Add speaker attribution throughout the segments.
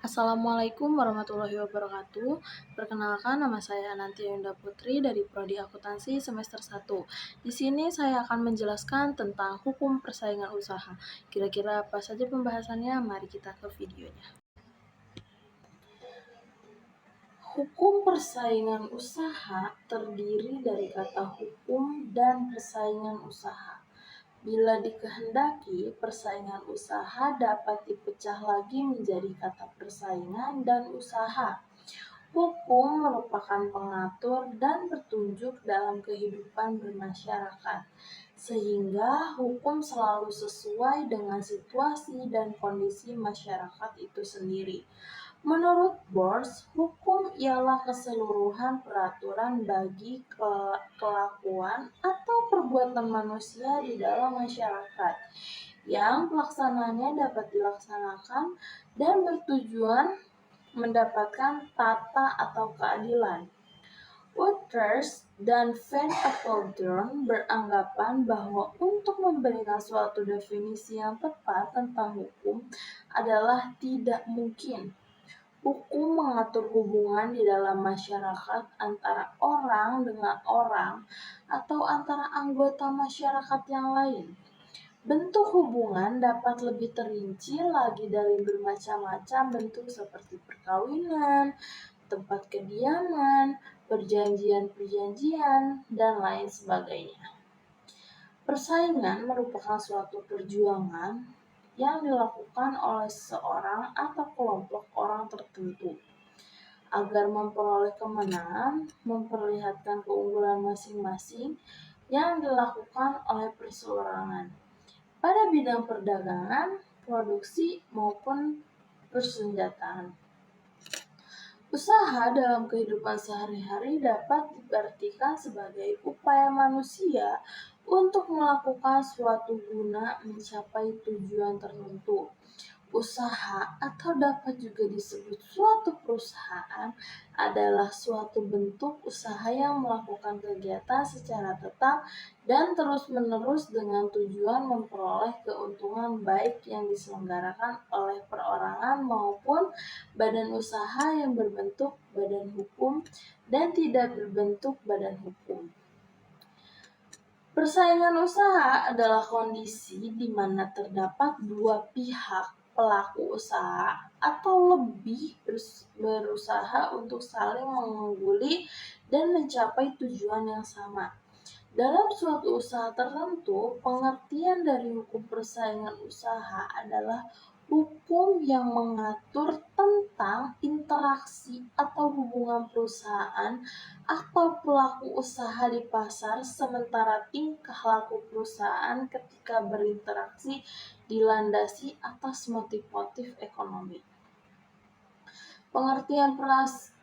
Speaker 1: Assalamualaikum warahmatullahi wabarakatuh. Perkenalkan, nama saya Anantia Yunda Putri dari Prodi Akuntansi semester 1. Di sini saya akan menjelaskan tentang hukum persaingan usaha. Kira-kira apa saja pembahasannya? Mari kita ke videonya. Hukum persaingan usaha terdiri dari kata hukum dan persaingan usaha. Bila dikehendaki, persaingan usaha dapat dipecah lagi menjadi kata persaingan dan usaha. Hukum merupakan pengatur dan petunjuk dalam kehidupan bermasyarakat, sehingga hukum selalu sesuai dengan situasi dan kondisi masyarakat itu sendiri. Menurut Bors, hukum ialah keseluruhan peraturan bagi kelakuan atau perbuatan manusia di dalam masyarakat yang pelaksanaannya dapat dilaksanakan dan bertujuan mendapatkan tata atau keadilan. Wouters dan Van Apeldoorn beranggapan bahwa untuk memberikan suatu definisi yang tepat tentang hukum adalah tidak mungkin. Hukum mengatur hubungan di dalam masyarakat antara orang dengan orang atau antara anggota masyarakat yang lain. Bentuk hubungan dapat lebih terinci lagi dari bermacam-macam bentuk seperti perkawinan, tempat kediaman, perjanjian-perjanjian, dan lain sebagainya. Persaingan merupakan suatu perjuangan yang dilakukan oleh seseorang atau kelompok orang tertentu agar memperoleh kemenangan, memperlihatkan keunggulan masing-masing yang dilakukan oleh perseorangan pada bidang perdagangan, produksi, maupun persenjataan. Usaha dalam kehidupan sehari-hari dapat diartikan sebagai upaya manusia untuk melakukan suatu guna mencapai tujuan tertentu. Usaha atau dapat juga disebut suatu perusahaan adalah suatu bentuk usaha yang melakukan kegiatan secara tetap dan terus-menerus dengan tujuan memperoleh keuntungan baik yang diselenggarakan oleh perorangan maupun badan usaha yang berbentuk badan hukum dan tidak berbentuk badan hukum. Persaingan usaha adalah kondisi di mana terdapat dua pihak pelaku usaha atau lebih berusaha untuk saling mengungguli dan mencapai tujuan yang sama. Dalam suatu usaha tertentu, pengertian dari hukum persaingan usaha adalah hukum yang mengatur tentang interaksi atau hubungan perusahaan atau pelaku usaha di pasar, sementara tingkah laku perusahaan ketika berinteraksi dilandasi atas motif-motif ekonomi. Pengertian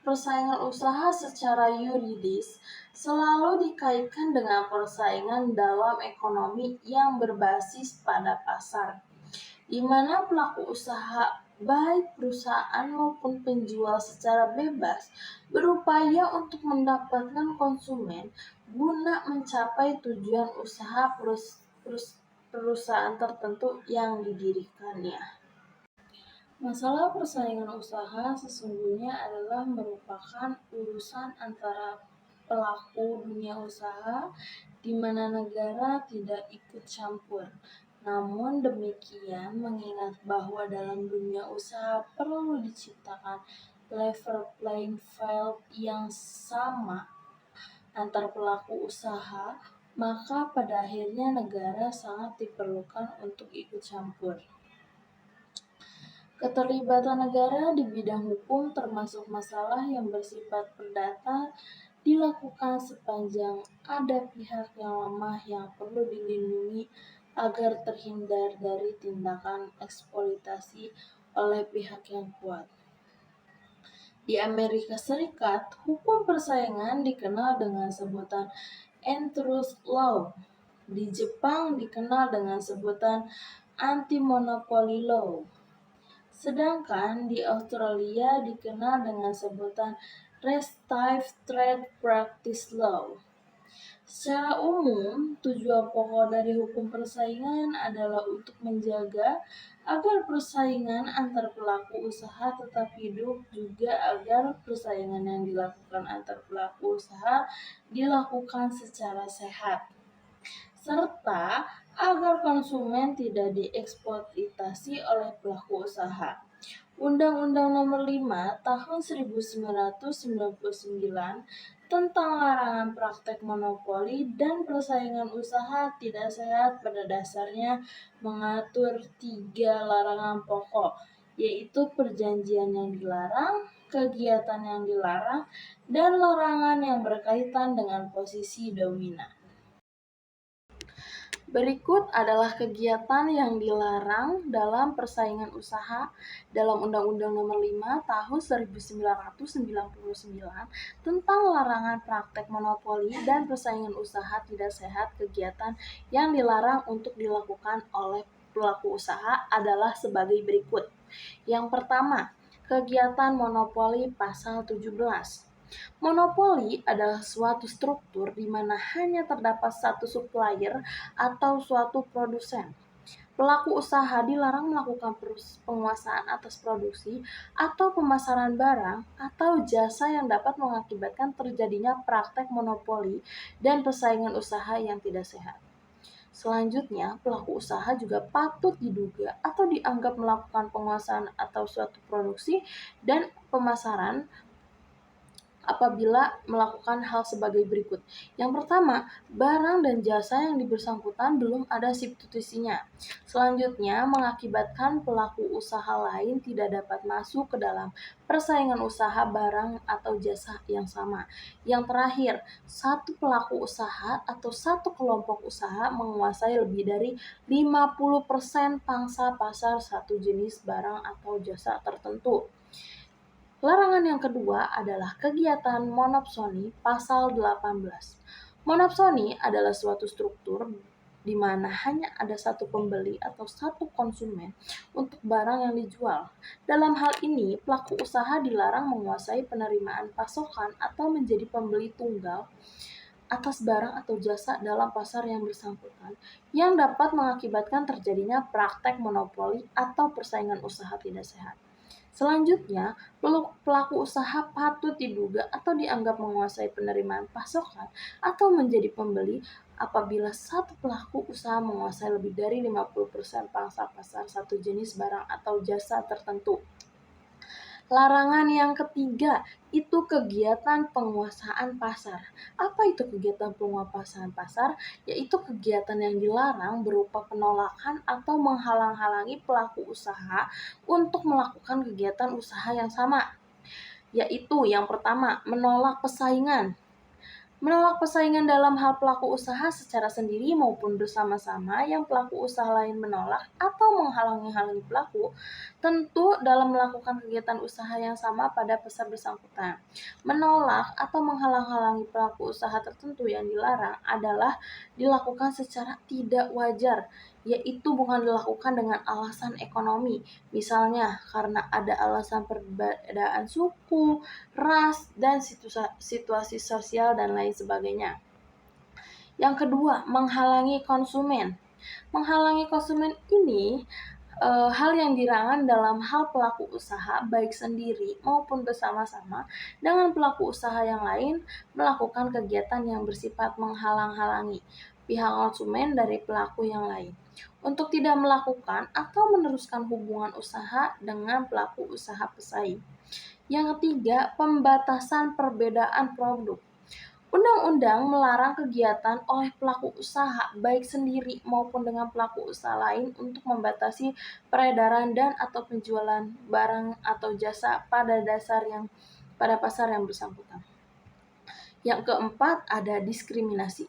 Speaker 1: persaingan usaha secara yuridis selalu dikaitkan dengan persaingan dalam ekonomi yang berbasis pada pasar, di mana pelaku usaha baik perusahaan maupun penjual secara bebas berupaya untuk mendapatkan konsumen guna mencapai tujuan usaha perusahaan tertentu yang didirikannya. Masalah persaingan usaha sesungguhnya adalah merupakan urusan antara pelaku dunia usaha di mana negara tidak ikut campur. Namun demikian, mengingat bahwa dalam dunia usaha perlu diciptakan level playing field yang sama antar pelaku usaha, maka pada akhirnya negara sangat diperlukan untuk ikut campur. Keterlibatan negara di bidang hukum termasuk masalah yang bersifat perdata dilakukan sepanjang ada pihak yang lemah yang perlu dilindungi agar terhindar dari tindakan eksploitasi oleh pihak yang kuat. Di Amerika Serikat, hukum persaingan dikenal dengan sebutan antitrust law. Di Jepang dikenal dengan sebutan anti-monopoly law. Sedangkan di Australia dikenal dengan sebutan Restrictive Trade Practice Law. Secara umum, tujuan pokok dari hukum persaingan adalah untuk menjaga agar persaingan antar pelaku usaha tetap hidup, juga agar persaingan yang dilakukan antar pelaku usaha dilakukan secara sehat, serta agar konsumen tidak dieksploitasi oleh pelaku usaha. Undang-Undang Nomor 5 Tahun 1999 tentang larangan praktek monopoli dan persaingan usaha tidak sehat pada dasarnya mengatur 3 larangan pokok, yaitu perjanjian yang dilarang, kegiatan yang dilarang, dan larangan yang berkaitan dengan posisi dominan. Berikut adalah kegiatan yang dilarang dalam persaingan usaha dalam Undang-Undang Nomor 5 Tahun 1999 tentang larangan praktek monopoli dan persaingan usaha tidak sehat. Kegiatan yang dilarang untuk dilakukan oleh pelaku usaha adalah sebagai berikut. Yang pertama, kegiatan monopoli pasal 17. Monopoli adalah suatu struktur di mana hanya terdapat satu supplier atau suatu produsen. Pelaku usaha dilarang melakukan penguasaan atas produksi atau pemasaran barang atau jasa yang dapat mengakibatkan terjadinya praktek monopoli dan persaingan usaha yang tidak sehat. Selanjutnya, pelaku usaha juga patut diduga atau dianggap melakukan penguasaan atau suatu produksi dan pemasaran apabila melakukan hal sebagai berikut. Yang pertama, barang dan jasa yang bersangkutan belum ada substitusinya. Selanjutnya, mengakibatkan pelaku usaha lain tidak dapat masuk ke dalam persaingan usaha barang atau jasa yang sama. Yang terakhir, satu pelaku usaha atau satu kelompok usaha menguasai lebih dari 50% pangsa pasar satu jenis barang atau jasa tertentu. Larangan yang kedua adalah kegiatan monopsoni pasal 18. Monopsoni adalah suatu struktur di mana hanya ada satu pembeli atau satu konsumen untuk barang yang dijual. Dalam hal ini, pelaku usaha dilarang menguasai penerimaan pasokan atau menjadi pembeli tunggal atas barang atau jasa dalam pasar yang bersangkutan, yang dapat mengakibatkan terjadinya praktek monopoli atau persaingan usaha tidak sehat. Selanjutnya, pelaku usaha patut diduga atau dianggap menguasai penerimaan pasokan atau menjadi pembeli apabila satu pelaku usaha menguasai lebih dari 50% pangsa pasar satu jenis barang atau jasa tertentu. Larangan yang ketiga itu kegiatan penguasaan pasar. Apa itu kegiatan penguasaan pasar? Yaitu kegiatan yang dilarang berupa penolakan atau menghalang-halangi pelaku usaha untuk melakukan kegiatan usaha yang sama. Yaitu yang pertama, menolak persaingan. Menolak persaingan dalam hal pelaku usaha secara sendiri maupun bersama-sama yang pelaku usaha lain menolak atau menghalangi pelaku, tentu dalam melakukan kegiatan usaha yang sama pada pasar bersangkutan. Menolak atau menghalang-halangi pelaku usaha tertentu yang dilarang adalah dilakukan secara tidak wajar, yaitu bukan dilakukan dengan alasan ekonomi, misalnya karena ada alasan perbedaan suku, ras, dan situasi sosial dan lain sebagainya. Yang kedua, menghalangi konsumen. Menghalangi konsumen ini hal yang dilarang dalam hal pelaku usaha baik sendiri maupun bersama-sama dengan pelaku usaha yang lain melakukan kegiatan yang bersifat menghalang-halangi pihak konsumen dari pelaku yang lain untuk tidak melakukan atau meneruskan hubungan usaha dengan pelaku usaha pesaing. Yang ketiga, pembatasan perbedaan produk. Undang-undang melarang kegiatan oleh pelaku usaha baik sendiri maupun dengan pelaku usaha lain untuk membatasi peredaran dan atau penjualan barang atau jasa pada pasar yang bersangkutan. Yang keempat, ada diskriminasi.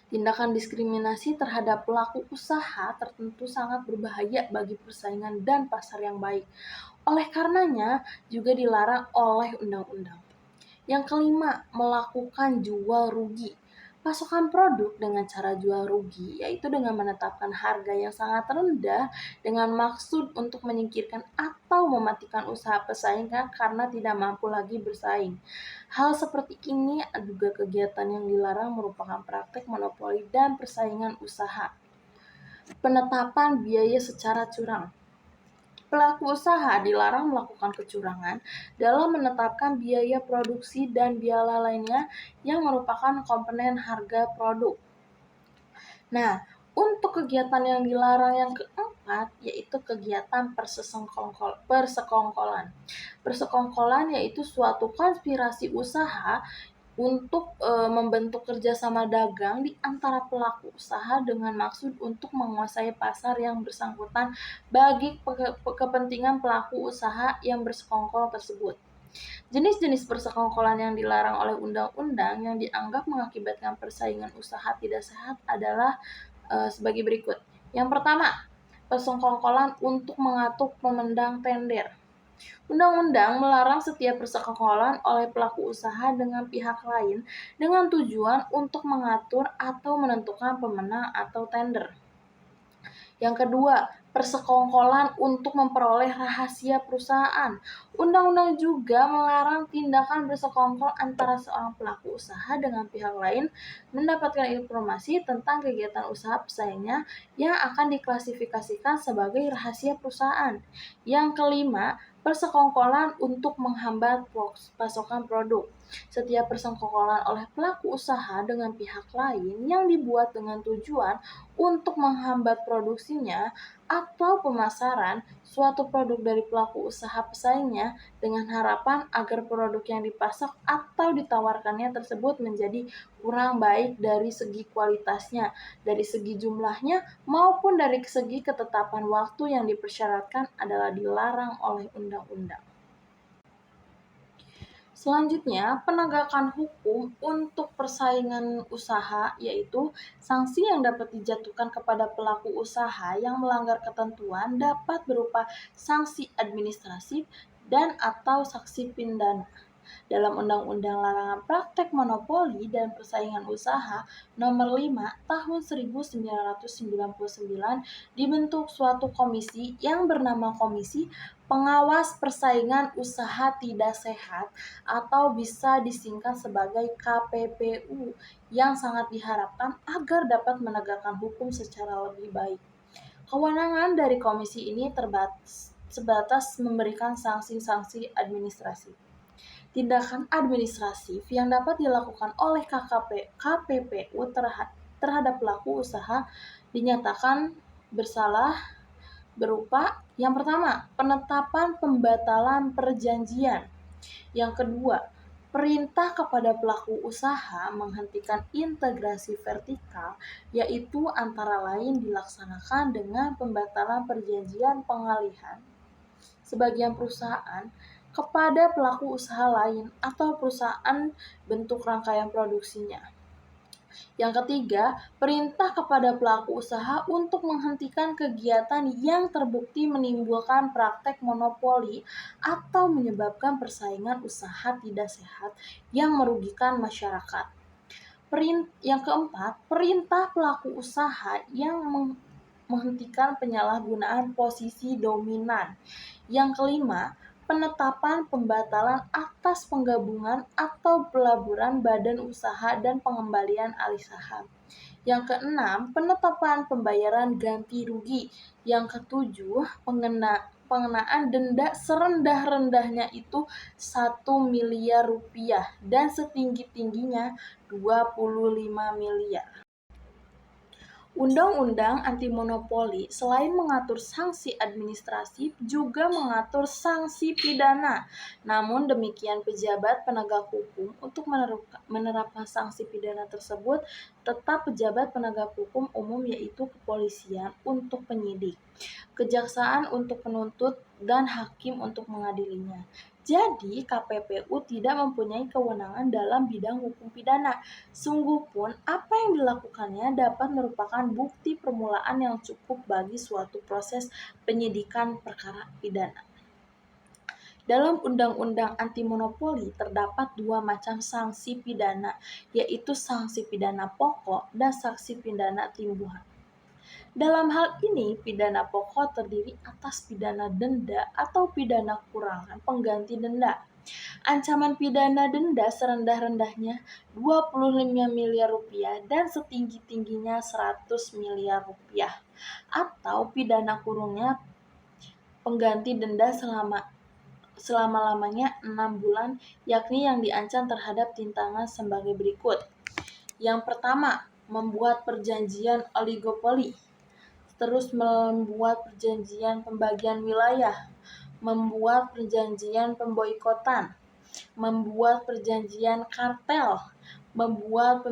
Speaker 1: Tindakan diskriminasi terhadap pelaku usaha tertentu sangat berbahaya bagi persaingan dan pasar yang baik. Oleh karenanya, juga dilarang oleh undang-undang. Yang kelima, melakukan jual rugi. Pasokan produk dengan cara jual rugi, yaitu dengan menetapkan harga yang sangat rendah dengan maksud untuk menyingkirkan atau mematikan usaha pesaing karena tidak mampu lagi bersaing. Hal seperti ini juga kegiatan yang dilarang merupakan praktik monopoli dan persaingan usaha. Penetapan biaya secara curang. Pelaku usaha dilarang melakukan kecurangan dalam menetapkan biaya produksi dan biaya lainnya yang merupakan komponen harga produk. Nah, untuk kegiatan yang dilarang yang keempat, yaitu kegiatan persekongkolan. Persekongkolan yaitu suatu konspirasi usaha untuk membentuk kerjasama dagang di antara pelaku usaha dengan maksud untuk menguasai pasar yang bersangkutan bagi kepentingan pelaku usaha yang bersekongkol tersebut. Jenis-jenis persekongkolan yang dilarang oleh undang-undang yang dianggap mengakibatkan persaingan usaha tidak sehat adalah sebagai berikut. Yang pertama, persekongkolan untuk mengatur pemendang tender. Undang-undang melarang setiap persekongkolan oleh pelaku usaha dengan pihak lain dengan tujuan untuk mengatur atau menentukan pemenang atau tender. Yang kedua, persekongkolan untuk memperoleh rahasia perusahaan. Undang-undang juga melarang tindakan bersekongkol antara seorang pelaku usaha dengan pihak lain mendapatkan informasi tentang kegiatan usaha pesaingnya yang akan diklasifikasikan sebagai rahasia perusahaan. Yang kelima, persekongkolan untuk menghambat pasokan produk. Setiap persekongkolan oleh pelaku usaha dengan pihak lain yang dibuat dengan tujuan untuk menghambat produksinya atau pemasaran suatu produk dari pelaku usaha pesaingnya dengan harapan agar produk yang dipasok atau ditawarkannya tersebut menjadi kurang baik dari segi kualitasnya, dari segi jumlahnya, maupun dari segi ketetapan waktu yang dipersyaratkan adalah dilarang oleh undang-undang. Selanjutnya, penegakan hukum untuk persaingan usaha, yaitu sanksi yang dapat dijatuhkan kepada pelaku usaha yang melanggar ketentuan dapat berupa sanksi administratif dan atau sanksi pidana. Dalam Undang-Undang Larangan Praktek Monopoli dan Persaingan Usaha Nomor 5 Tahun 1999 dibentuk suatu komisi yang bernama Komisi Pengawas Persaingan Usaha Tidak Sehat atau bisa disingkat sebagai KPPU yang sangat diharapkan agar dapat menegakkan hukum secara lebih baik. Kewenangan dari komisi ini sebatas memberikan sanksi-sanksi administrasi. Tindakan administratif yang dapat dilakukan oleh KPPU terhadap pelaku usaha dinyatakan bersalah berupa yang pertama, penetapan pembatalan perjanjian. Yang kedua, perintah kepada pelaku usaha menghentikan integrasi vertikal, yaitu antara lain dilaksanakan dengan pembatalan perjanjian pengalihan sebagian perusahaan kepada pelaku usaha lain atau perusahaan bentuk rangkaian produksinya. Yang ketiga, perintah kepada pelaku usaha untuk menghentikan kegiatan yang terbukti menimbulkan praktek monopoli atau menyebabkan persaingan usaha tidak sehat yang merugikan masyarakat. Yang keempat, perintah pelaku usaha yang menghentikan penyalahgunaan posisi dominan. Yang kelima, penetapan pembatalan atas penggabungan atau pelaburan badan usaha dan pengembalian alih saham. Yang keenam, penetapan pembayaran ganti rugi. Yang ketujuh, pengenaan denda serendah-rendahnya itu 1 miliar rupiah dan setinggi-tingginya 25 miliar. Undang-undang anti monopoli selain mengatur sanksi administratif juga mengatur sanksi pidana. Namun demikian pejabat penegak hukum untuk menerapkan sanksi pidana tersebut tetap pejabat penegak hukum umum yaitu kepolisian untuk penyidik, kejaksaan untuk penuntut, dan hakim untuk mengadilinya. Jadi, KPPU tidak mempunyai kewenangan dalam bidang hukum pidana. Sungguh pun, apa yang dilakukannya dapat merupakan bukti permulaan yang cukup bagi suatu proses penyidikan perkara pidana. Dalam Undang-Undang Anti Monopoli terdapat dua macam sanksi pidana, yaitu sanksi pidana pokok dan sanksi pidana timbuhan. Dalam hal ini, pidana pokok terdiri atas pidana denda atau pidana kurangan pengganti denda. Ancaman pidana denda serendah-rendahnya 25 miliar rupiah dan setinggi-tingginya 100 miliar rupiah. Atau pidana kurungnya pengganti denda selama-lamanya 6 bulan, yakni yang diancam terhadap tintangan sebagai berikut. Yang pertama, membuat perjanjian oligopoli. Terus membuat perjanjian pembagian wilayah, membuat perjanjian pemboikotan, membuat perjanjian kartel, membuat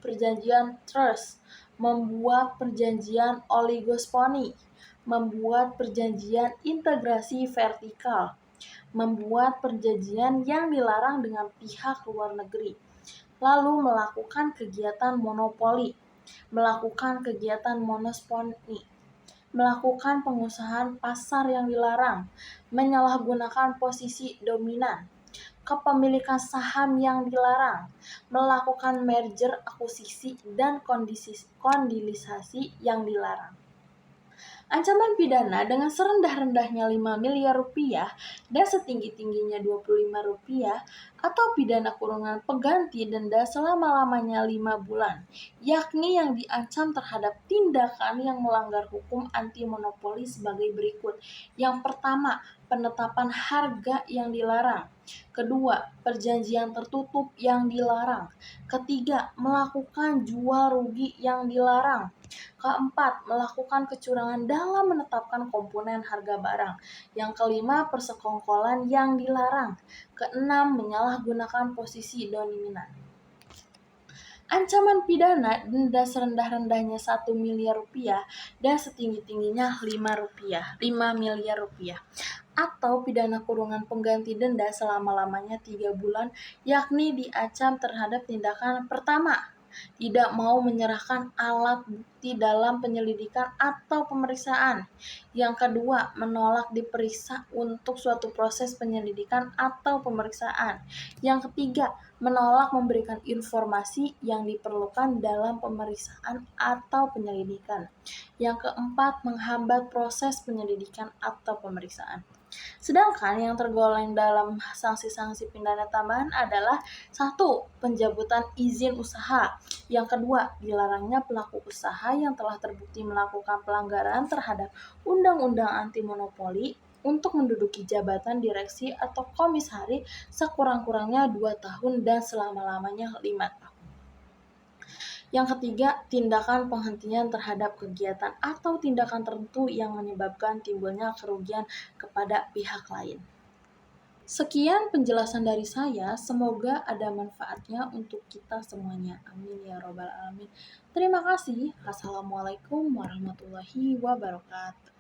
Speaker 1: perjanjian trust, membuat perjanjian oligospoli, membuat perjanjian integrasi vertikal, membuat perjanjian yang dilarang dengan pihak luar negeri, lalu melakukan kegiatan monopoli, melakukan kegiatan monosponi, melakukan pengusahaan pasar yang dilarang, menyalahgunakan posisi dominan, kepemilikan saham yang dilarang, melakukan merger akuisisi dan kondilisasi yang dilarang. Ancaman pidana dengan serendah-rendahnya 5 miliar rupiah dan setinggi-tingginya 25 rupiah atau pidana kurungan pengganti denda selama-lamanya 5 bulan, yakni yang diancam terhadap tindakan yang melanggar hukum anti monopoli sebagai berikut. Yang pertama, penetapan harga yang dilarang. Kedua, perjanjian tertutup yang dilarang. Ketiga, melakukan jual rugi yang dilarang. Keempat, melakukan kecurangan dalam menetapkan komponen harga barang. Yang kelima, persekongkolan yang dilarang. Keenam, menyalahgunakan posisi dominan. Ancaman pidana denda serendah-rendahnya 1 miliar rupiah dan setinggi-tingginya 5 miliar rupiah. Atau pidana kurungan pengganti denda selama-lamanya 3 bulan, yakni diancam terhadap tindakan pertama, tidak mau menyerahkan alat bukti dalam penyelidikan atau pemeriksaan. Yang kedua, menolak diperiksa untuk suatu proses penyelidikan atau pemeriksaan. Yang ketiga, menolak memberikan informasi yang diperlukan dalam pemeriksaan atau penyelidikan. Yang keempat, menghambat proses penyelidikan atau pemeriksaan. Sedangkan yang tergolong dalam sanksi-sanksi pidana tambahan adalah 1. Pencabutan izin usaha. Yang kedua, dilarangnya pelaku usaha yang telah terbukti melakukan pelanggaran terhadap Undang-Undang Anti Monopoli untuk menduduki jabatan direksi atau komisaris sekurang-kurangnya 2 tahun dan selama-lamanya 5 tahun. Yang ketiga, tindakan penghentian terhadap kegiatan atau tindakan tertentu yang menyebabkan timbulnya kerugian kepada pihak lain. Sekian penjelasan dari saya, semoga ada manfaatnya untuk kita semuanya. Amin ya robbal alamin. Terima kasih. Assalamualaikum warahmatullahi wabarakatuh.